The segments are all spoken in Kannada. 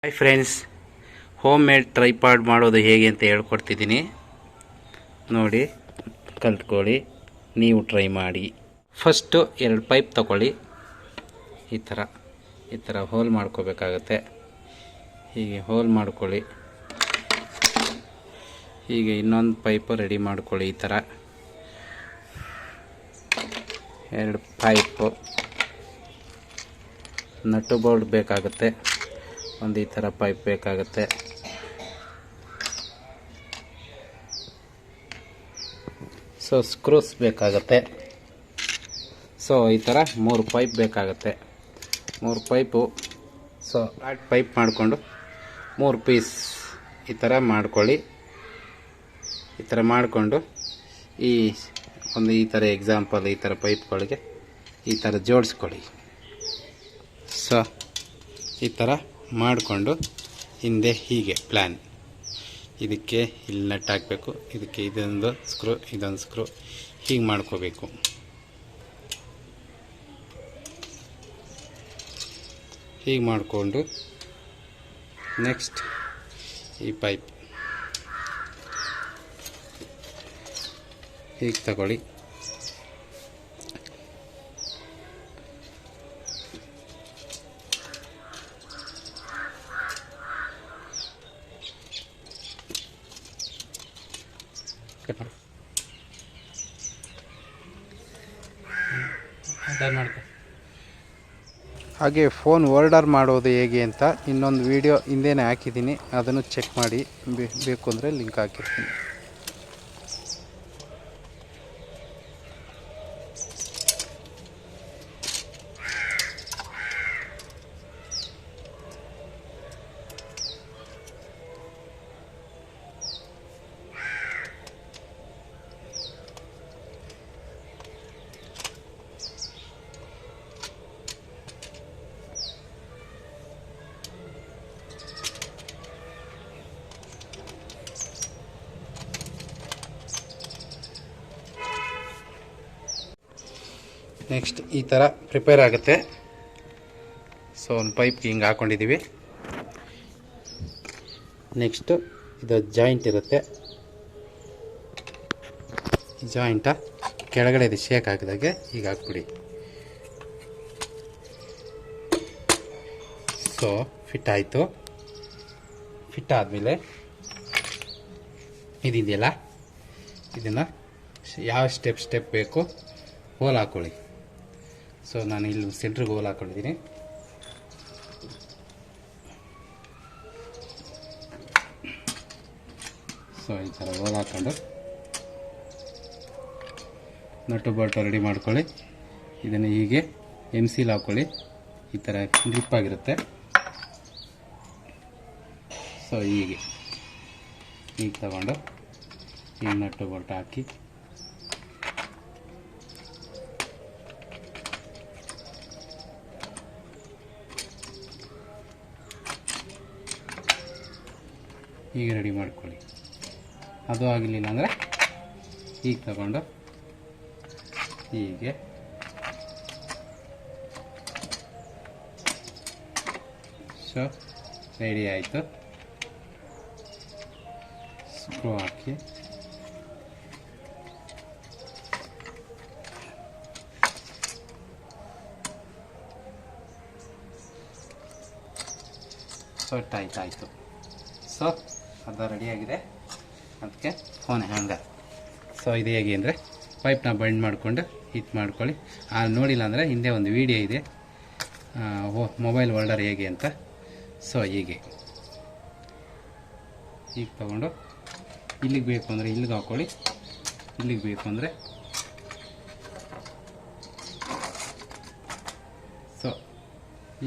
Hi friends, home made tripod ಮಾಡೋದು ಹೇಗೆ ಅಂತ ಹೇಳ್ಕೊಡ್ತಿದ್ದೀನಿ. ನೋಡಿ, ಕಲ್ತ್ಕೊಳ್ಳಿ, ನೀವು ಟ್ರೈ ಮಾಡಿ. ಫಸ್ಟು 2 ಪೈಪ್ ತಗೊಳ್ಳಿ. ಈ ಥರ ಹೋಲ್ ಮಾಡ್ಕೋಬೇಕಾಗತ್ತೆ. ಹೀಗೆ ಹೋಲ್ ಮಾಡ್ಕೊಳ್ಳಿ. ಹೀಗೆ ಇನ್ನೊಂದು ಪೈಪು ರೆಡಿ ಮಾಡ್ಕೊಳ್ಳಿ. ಈ ಥರ 2 ಪೈಪು, ನಟ್ಟು ಬೋಲ್ಟ್ ಬೇಕಾಗುತ್ತೆ. ಒಂದು ಈ ಥರ ಪೈಪ್ ಬೇಕಾಗುತ್ತೆ. ಸ್ಕ್ರೂಸ್ ಬೇಕಾಗುತ್ತೆ. ಈ ಥರ 3 ಪೈಪ್ ಬೇಕಾಗುತ್ತೆ. 3 ಪೈಪು. ಪೈಪ್ ಮಾಡಿಕೊಂಡು 3 ಪೀಸ್ ಈ ಥರ ಮಾಡ್ಕೊಳ್ಳಿ. ಈ ಥರ ಮಾಡಿಕೊಂಡು ಈ ಥರ ಎಕ್ಸಾಂಪಲ್ ಈ ಥರ ಪೈಪ್ಗಳಿಗೆ ಈ ಥರ ಜೋಡಿಸ್ಕೊಳ್ಳಿ. ಈ ಥರ ಮಾಡಿಕೊಂಡು ಹಿಂದೆ ಹೀಗೆ ಪ್ಲ್ಯಾನ್, ಇದಕ್ಕೆ ಇಲ್ಲಿ ನಟ್ ಹಾಕಬೇಕು, ಇದಕ್ಕೆ ಇದೊಂದು ಸ್ಕ್ರೂ ಹೀಗೆ ಮಾಡ್ಕೋಬೇಕು. ಹೀಗೆ ಮಾಡಿಕೊಂಡು ನೆಕ್ಸ್ಟ್ ಈ ಪೈಪ್ ಹೀಗೆ ತಗೊಳ್ಳಿ. ಹಾಗೆ ಫೋನ್ ಆರ್ಡರ್ ಮಾಡೋದು ಹೇಗೆ ಅಂತ ಇನ್ನೊಂದು ವಿಡಿಯೋ ಹಿಂದೆನೇ ಹಾಕಿದ್ದೀನಿ, ಅದನ್ನು ಚೆಕ್ ಮಾಡಿ. ಬೇಕು ಅಂದರೆ ಲಿಂಕ್ ಹಾಕಿರ್ತೀನಿ. ನೆಕ್ಸ್ಟ್ ಈ ಥರ ಪ್ರಿಪೇರ್ ಆಗುತ್ತೆ. ಒಂದು ಪೈಪ್ ಹಿಂಗೆ ಹಾಕ್ಕೊಂಡಿದ್ದೀವಿ. ನೆಕ್ಸ್ಟು ಇದು ಜಾಯಿಂಟ್ ಇರುತ್ತೆ. ಈ ಜಾಯಿಂಟ ಕೆಳಗಡೆ ಇದು ಶೇಕ್ ಹಾಕಿದಾಗೆ ಈಗ ಹಾಕ್ಬಿಡಿ. ಫಿಟ್ ಆಯಿತು. ಫಿಟ್ ಆದಮೇಲೆ ಇದೆಯಲ್ಲ, ಇದನ್ನು ಯಾವ ಸ್ಟೆಪ್ ಬೇಕು ಹೋಲ್ ಹಾಕ್ಕೊಳ್ಳಿ. ನಾನು ಇಲ್ಲಿ ಸೆಂಟ್ರಿಗೆ ಹೋಲ್ ಹಾಕ್ಕೊಂಡಿದ್ದೀನಿ. ಈ ಥರ ಹೋಲ್ ಹಾಕ್ಕೊಂಡು ನಟ್ಟು ಬೋಲ್ಟು ರೆಡಿ ಮಾಡ್ಕೊಳ್ಳಿ. ಇದನ್ನು ಹೀಗೆ MCL ಹಾಕ್ಕೊಳ್ಳಿ. ಈ ಥರ ಗ್ರಿಪ್ ಆಗಿರುತ್ತೆ. ಹೀಗೆ ತಗೊಂಡು ಈ ನಟ್ಟು ಬೋಲ್ಟ್ ಹಾಕಿ ಹೀಗೆ ರೆಡಿ ಮಾಡ್ಕೊಳ್ಳಿ. ಅದು ಆಗಲಿಲ್ಲ ಅಂದರೆ ಹೀಗೆ ತಗೊಂಡು ಹೀಗೆ ರೆಡಿ ಆಯಿತು. ಸ್ಕ್ರೂ ಹಾಕಿ ಆಯಿತು. ಅದು ರೆಡಿಯಾಗಿದೆ. ಅದಕ್ಕೆ ಫೋನ್ ಹ್ಯಾಂಗರ್. ಇದು ಹೇಗೆ ಅಂದರೆ ಪೈಪ್ನ ಬಂಡ್ ಮಾಡಿಕೊಂಡು ಹಿಟ್ ಮಾಡ್ಕೊಳ್ಳಿ. ನೋಡಿಲ್ಲ ಅಂದರೆ ಹಿಂದೆ ಒಂದು ವಿಡಿಯೋ ಇದೆ, ಮೊಬೈಲ್ ಹೋಲ್ಡರ್ ಹೇಗೆ ಅಂತ. ಹೀಗೆ ತಗೊಂಡು ಇಲ್ಲಿಗೆ ಬೇಕು ಅಂದರೆ ಇಲ್ಲಿಗೆ ಹಾಕ್ಕೊಳ್ಳಿ, ಇಲ್ಲಿಗೆ ಬೇಕು ಅಂದರೆ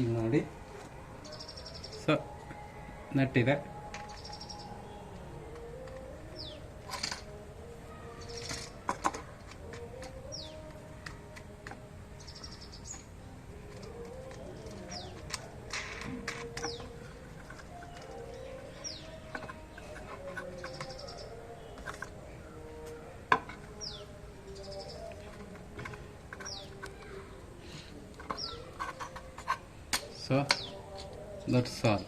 ಈಗ ನೋಡಿ. ನಟ್ಟಿದೆ. So that's all.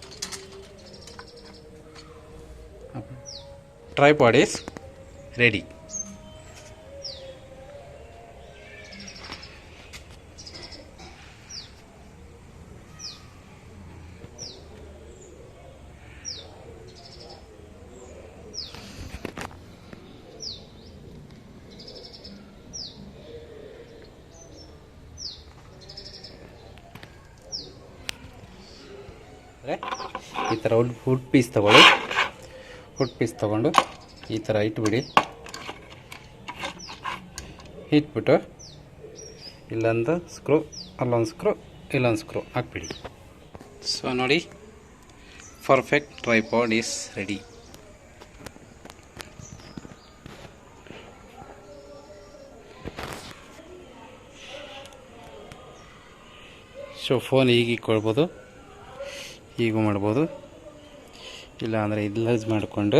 Tripod is ready. ಈ ಥರ ವುಡ್ ಪೀಸ್ ತಗೊಳ್ಳಿ. ವುಡ್ ಪೀಸ್ ತೊಗೊಂಡು ಈ ಥರ ಇಟ್ಬಿಡಿ. ಇಟ್ಬಿಟ್ಟು ಇಲ್ಲೊಂದು ಸ್ಕ್ರೂ, ಅಲ್ಲೊಂದು ಸ್ಕ್ರೂ, ಇಲ್ಲೊಂದು ಸ್ಕ್ರೂ ಹಾಕ್ಬಿಡಿ. ಸೊ ನೋಡಿ, perfect tripod is ready. So phone ಹೀಗೆ ಇಟ್ಕೊಳ್ಬೋದು, ಹೀಗೂ ಮಾಡ್ಬೋದು, ಇಲ್ಲ ಅಂದರೆ ಇಲ್ಲಸ್ ಮಾಡಿಕೊಂಡು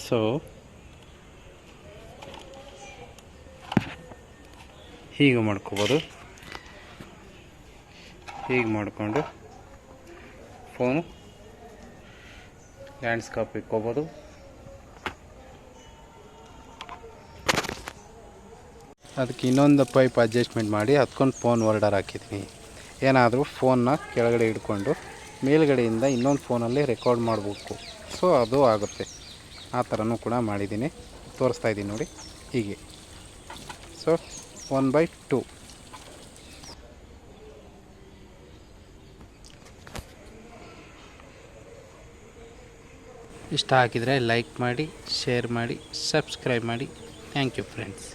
ಸೊ ಹೀಗೆ ಮಾಡ್ಕೋಬೋದು. ಹೀಗೆ ಮಾಡಿಕೊಂಡು ಫೋನು ಲ್ಯಾಂಡ್ಸ್ಕೇಪ್ ಇಟ್ಕೋಬೋದು. ಅದಕ್ಕೆ ಇನ್ನೊಂದು ಪೈಪ್ ಅಡ್ಜಸ್ಟ್ಮೆಂಟ್ ಮಾಡಿ ಹತ್ಕೊಂಡು ಫೋನ್ ಹೋಲ್ಡರ್ ಹಾಕಿದ್ದೀನಿ. ಏನಾದರೂ ಫೋನ್ನ ಕೆಳಗಡೆ ಹಿಡ್ಕೊಂಡು ಮೇಲ್ಗಡೆಯಿಂದ ಇನ್ನೊಂದು ಫೋನಲ್ಲಿ ರೆಕಾರ್ಡ್ ಮಾಡಬೇಕು. ಸೊ ಅದು ಆಗುತ್ತೆ. ಆ ಥರನೂ ಕೂಡ ಮಾಡಿದ್ದೀನಿ, ತೋರಿಸ್ತಾ ಇದ್ದೀನಿ ನೋಡಿ ಹೀಗೆ. ಸೊ 1/2 ಇಷ್ಟ ಹಾಕಿದರೆ ಲೈಕ್ ಮಾಡಿ, ಶೇರ್ ಮಾಡಿ, ಸಬ್ಸ್ಕ್ರೈಬ್ ಮಾಡಿ. Thank you friends.